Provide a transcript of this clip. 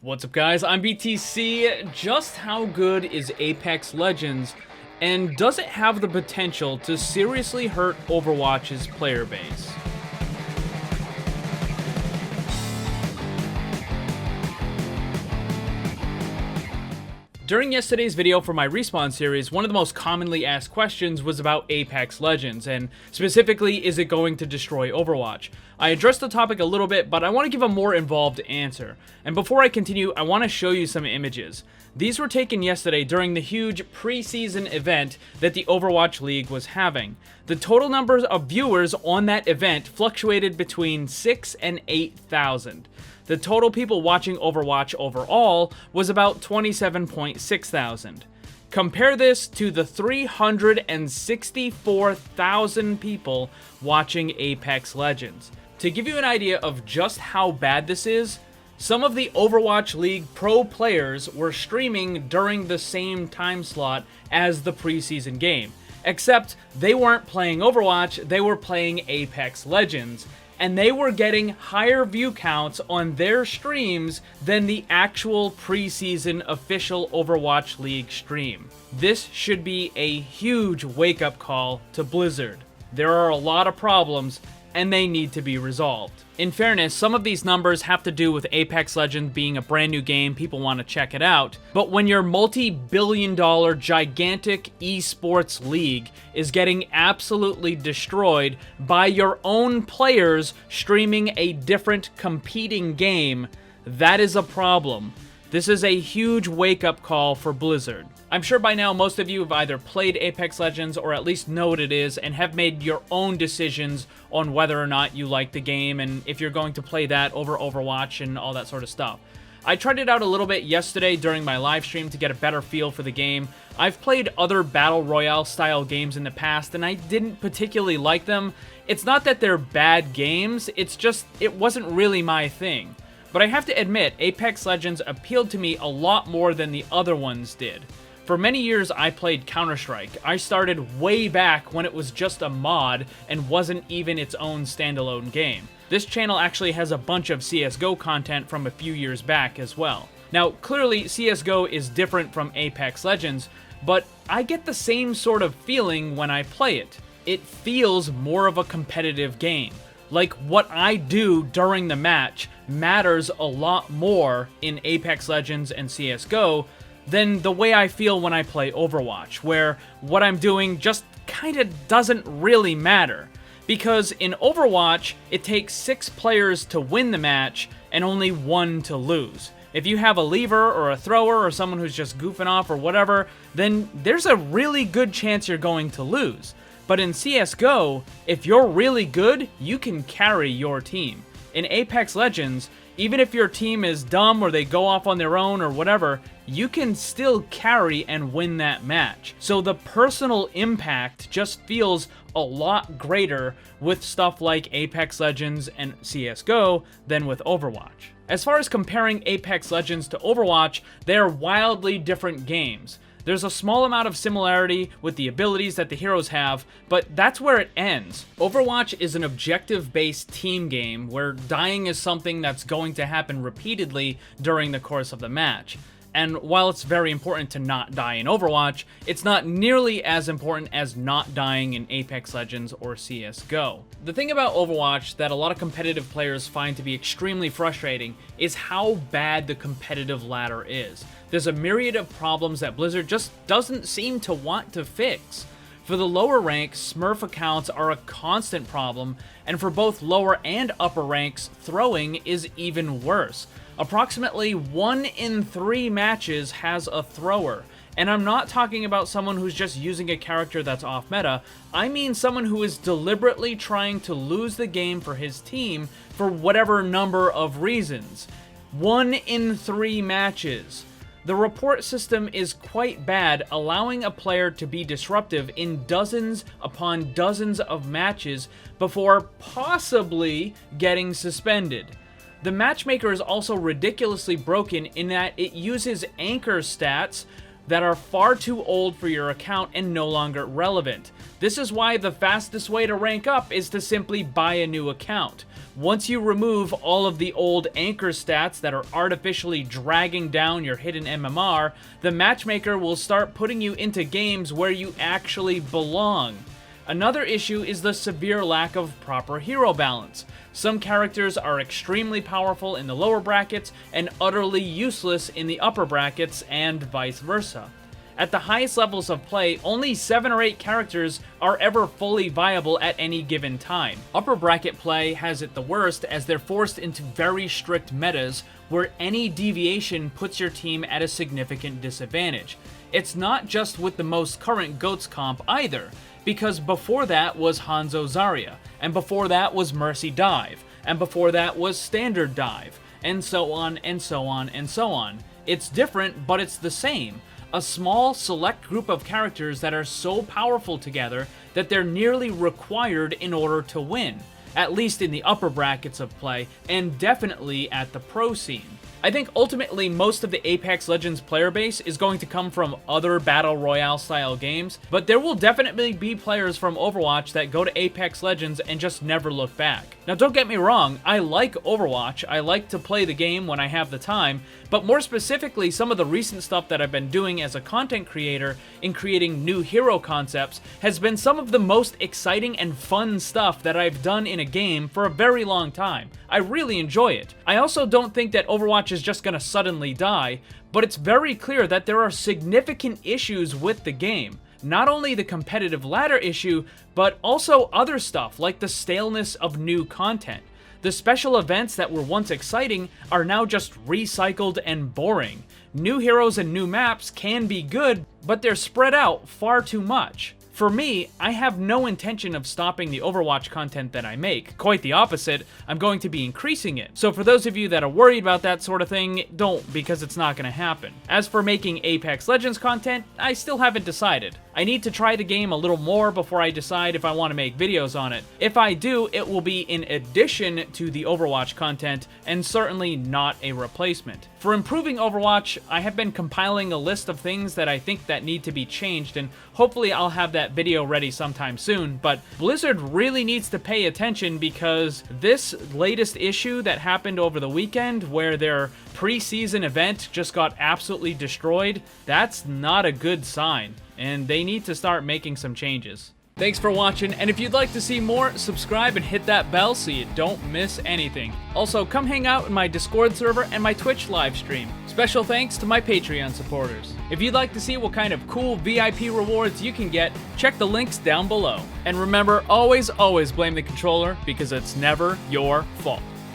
What's up guys, I'm BTC. Just how good is Apex Legends, and does it have the potential to seriously hurt Overwatch's player base? During yesterday's video for my Respawn series, one of the most commonly asked questions was about Apex Legends, and specifically, is it going to destroy Overwatch? I addressed the topic a little bit, but I want to give a more involved answer. And before I continue, I want to show you some images. These were taken yesterday during the huge preseason event that the Overwatch League was having. The total numbers of viewers on that event fluctuated between 6,000 and 8,000. The total people watching Overwatch overall was about 27.6 thousand. Compare this to the 364,000 people watching Apex Legends. To give you an idea of just how bad this is, some of the Overwatch League pro players were streaming during the same time slot as the preseason game. Except they weren't playing Overwatch, they were playing Apex Legends. And they were getting higher view counts on their streams than the actual preseason official Overwatch League stream. This should be a huge wake-up call to Blizzard. There are a lot of problems, and they need to be resolved. In fairness, some of these numbers have to do with Apex Legends being a brand new game, people want to check it out, but when your multi-billion-dollar gigantic esports league is getting absolutely destroyed by your own players streaming a different competing game, that is a problem. This is a huge wake-up call for Blizzard. I'm sure by now most of you have either played Apex Legends or at least know what it is and have made your own decisions on whether or not you like the game and if you're going to play that over Overwatch and all that sort of stuff. I tried it out a little bit yesterday during my live stream to get a better feel for the game. I've played other Battle Royale style games in the past and I didn't particularly like them. It's not that they're bad games, it's just it wasn't really my thing. But I have to admit, Apex Legends appealed to me a lot more than the other ones did. For many years, I played Counter-Strike. I started way back when it was just a mod and wasn't even its own standalone game. This channel actually has a bunch of CSGO content from a few years back as well. Now, clearly, CSGO is different from Apex Legends, but I get the same sort of feeling when I play it. It feels more of a competitive game. Like, what I do during the match matters a lot more in Apex Legends and CSGO than the way I feel when I play Overwatch, where what I'm doing just kinda doesn't really matter. Because in Overwatch, it takes 6 players to win the match and only 1 to lose. If you have a lever or a thrower or someone who's just goofing off or whatever, then there's a really good chance you're going to lose. But in CSGO, if you're really good, you can carry your team. In Apex Legends, even if your team is dumb or they go off on their own or whatever, you can still carry and win that match. So the personal impact just feels a lot greater with stuff like Apex Legends and CSGO than with Overwatch. As far as comparing Apex Legends to Overwatch, they are wildly different games. There's a small amount of similarity with the abilities that the heroes have, but that's where it ends. Overwatch is an objective-based team game where dying is something that's going to happen repeatedly during the course of the match. And while it's very important to not die in Overwatch, it's not nearly as important as not dying in Apex Legends or CSGO. The thing about Overwatch that a lot of competitive players find to be extremely frustrating is how bad the competitive ladder is. There's a myriad of problems that Blizzard just doesn't seem to want to fix. For the lower ranks, Smurf accounts are a constant problem, and for both lower and upper ranks, throwing is even worse. Approximately 1 in 3 matches has a thrower, and I'm not talking about someone who's just using a character that's off meta, I mean someone who is deliberately trying to lose the game for his team for whatever number of reasons. 1 in 3 matches. The report system is quite bad, allowing a player to be disruptive in dozens upon dozens of matches before possibly getting suspended. The matchmaker is also ridiculously broken in that it uses anchor stats that are far too old for your account and no longer relevant. This is why the fastest way to rank up is to simply buy a new account. Once you remove all of the old anchor stats that are artificially dragging down your hidden MMR, the matchmaker will start putting you into games where you actually belong. Another issue is the severe lack of proper hero balance. Some characters are extremely powerful in the lower brackets and utterly useless in the upper brackets, and vice versa. At the highest levels of play, only 7 or 8 characters are ever fully viable at any given time. Upper bracket play has it the worst as they're forced into very strict metas where any deviation puts your team at a significant disadvantage. It's not just with the most current GOATS comp either, because before that was Hanzo Zarya, and before that was Mercy Dive, and before that was Standard Dive, and so on and so on and so on. It's different, but it's the same. A small, select group of characters that are so powerful together that they're nearly required in order to win, at least in the upper brackets of play, and definitely at the pro scene. I think ultimately most of the Apex Legends player base is going to come from other Battle Royale style games, but there will definitely be players from Overwatch that go to Apex Legends and just never look back. Now don't get me wrong, I like Overwatch, I like to play the game when I have the time, but more specifically some of the recent stuff that I've been doing as a content creator in creating new hero concepts has been some of the most exciting and fun stuff that I've done in a game for a very long time. I really enjoy it. I also don't think that Overwatch is just gonna suddenly die, but it's very clear that there are significant issues with the game. Not only the competitive ladder issue, but also other stuff like the staleness of new content. The special events that were once exciting are now just recycled and boring. New heroes and new maps can be good, but they're spread out far too much. For me, I have no intention of stopping the Overwatch content that I make. Quite the opposite, I'm going to be increasing it. So for those of you that are worried about that sort of thing, don't, because it's not going to happen. As for making Apex Legends content, I still haven't decided. I need to try the game a little more before I decide if I want to make videos on it. If I do, it will be in addition to the Overwatch content, and certainly not a replacement. For improving Overwatch, I have been compiling a list of things that I think that need to be changed, and hopefully I'll have that video ready sometime soon, but Blizzard really needs to pay attention because this latest issue that happened over the weekend, where their preseason event just got absolutely destroyed, that's not a good sign. And they need to start making some changes. Thanks for watching, and if you'd like to see more, subscribe and hit that bell so you don't miss anything. Also, come hang out in my Discord server and my Twitch live stream. Special thanks to my Patreon supporters. If you'd like to see what kind of cool VIP rewards you can get, check the links down below. And remember, always blame the controller, because it's never your fault.